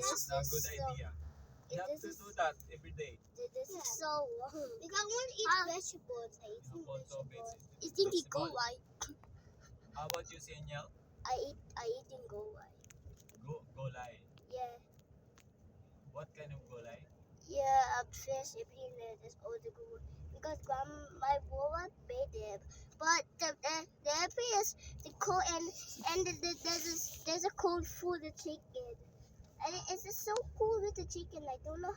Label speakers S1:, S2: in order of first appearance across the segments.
S1: That's a good idea. You have to do that every day.
S2: This is so wrong. Because I want to eat vegetables. I eat vegetables. You think it's go right?
S1: How about you, Senyal?
S2: I eating go right.
S1: Golay.
S2: Yeah.
S1: What kind of golay?
S2: Yeah, fish. Everything is all the good. Because my brother made them, but the is the cold and there's a cold food the chicken, and it's just so cool with the chicken. I don't know,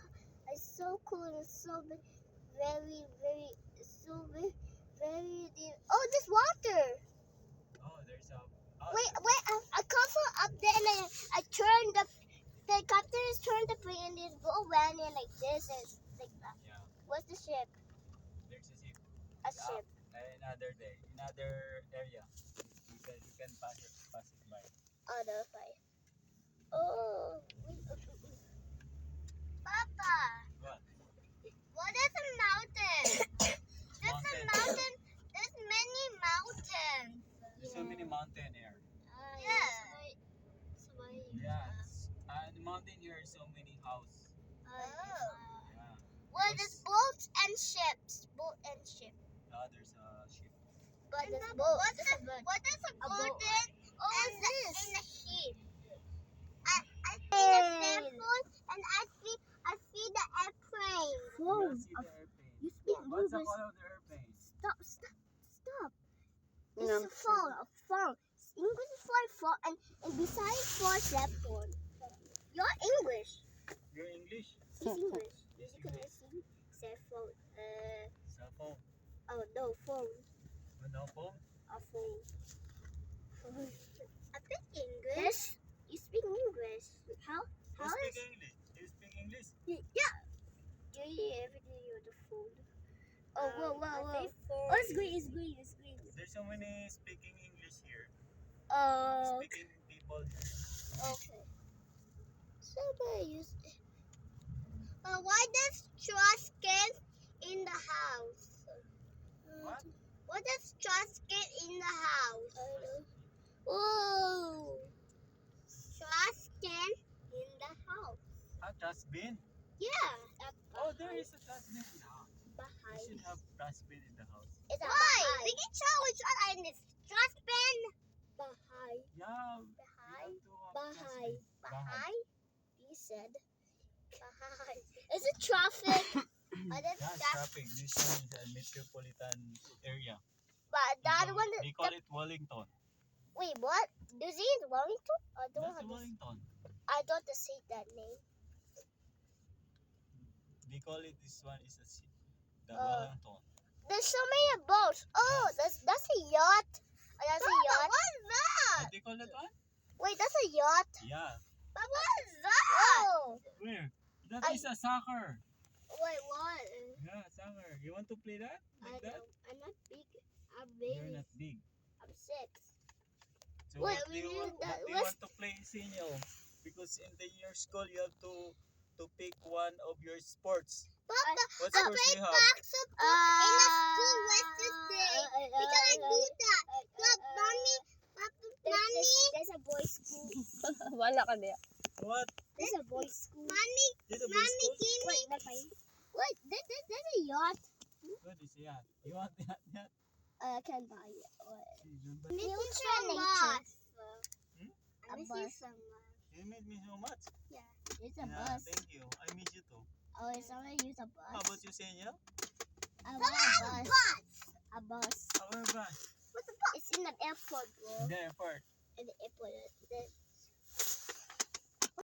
S2: it's so cool. It's so very so very deep. Oh, there's water.
S1: Oh, there's a.
S2: Wait, I come from up there and I turned the captain is turned the plane and it go around and like this and like that.
S1: Yeah.
S2: What's the ship?
S1: There's a ship.
S2: A ship.
S1: Another day, another area. You can pass it by.
S2: Other five. Oh, Papa.
S1: What?
S2: What is a mountain? There's a mountain. There's many mountains.
S1: There's so many mountain here.
S2: Yeah.
S1: Yeah. The mountain here is so many house. Yeah.
S2: Well, there's boats and ships. Boat and ship.
S1: There's a ship.
S2: But there's boat. What is a golden? Oh, and a sheep. I see the cell phone and I see the airplane.
S1: You see the airplane.
S2: You speak
S1: What's the
S2: English.
S1: color of the airplane?
S2: Stop. It's a phone. English is for phone and besides for cell phone. You're English.
S1: You're English?
S2: He's English.
S1: Yes,
S2: You can see cell phone.
S1: Cell phone.
S2: Oh no, phone.
S1: No phone?
S2: A phone. I speak English. You speak English. How
S1: You
S2: is
S1: speak English? You speak English?
S2: yeah. You hear everything on the phone. Oh, whoa.
S1: Oh,
S2: It's green.
S1: There's so many speaking English here.
S2: Oh,
S1: Speaking people.
S2: okay. Somebody use. Why does trash can in the house?
S1: What?
S2: What does trash can in the house? Oh, trash can in the house.
S1: A dustbin?
S2: Yeah.
S1: Oh, there is a dustbin. You
S2: Behind.
S1: should have dustbin in the house.
S2: Why? We can show which one in this trash bin. Behind.
S1: Yeah.
S2: Behind.
S1: You have to have dustbin.
S2: Behind. He said. Behind. Is it traffic?
S1: That's traffic. This one is a metropolitan area.
S2: But the other one.
S1: They call it Wellington.
S2: Wait, what? Is it Wellington? I don't
S1: That's
S2: have
S1: Wellington.
S2: I don't say that name.
S1: They call it, this one is the Wellington.
S2: There's so many boats. Oh, that's a yacht. Oh, that's a yacht. What is that?
S1: What do you call that one?
S2: Wait, that's a yacht.
S1: Yeah.
S2: But what is that? Oh.
S1: Where? That is a soccer.
S2: Wait, what?
S1: Yeah, soccer. You want to play that? Like that?
S2: I'm not big. I'm
S1: You're
S2: baby.
S1: not big.
S2: I'm 6.
S1: So
S2: Wait,
S1: what do you want to play, Sinyo? Because in your school you have to pick one of your sports.
S2: Papa,
S1: What
S2: I
S1: sports
S2: play
S1: do you have?
S2: basketball in the school yesterday. Because I do that. Look, mommy. There's a boys' school.
S3: Wala ka diya.
S1: What?
S2: There's a boys' school. Mommy,
S1: This is a boys' school?
S2: Wait, there's a yacht.
S1: What is that? You want that?
S2: I can buy it.
S1: You
S2: Nature.
S1: Hmm?
S2: A bus.
S1: You made me so much.
S2: Yeah, it's a
S1: Yeah,
S2: bus.
S1: thank you. I miss you too.
S2: Oh, it's already use a bus.
S1: How about you, Senya?
S2: I want a bus. A bus.
S1: Our bus.
S2: What's a bus? It's in the airport, bro.
S1: In the airport.
S2: In the airport.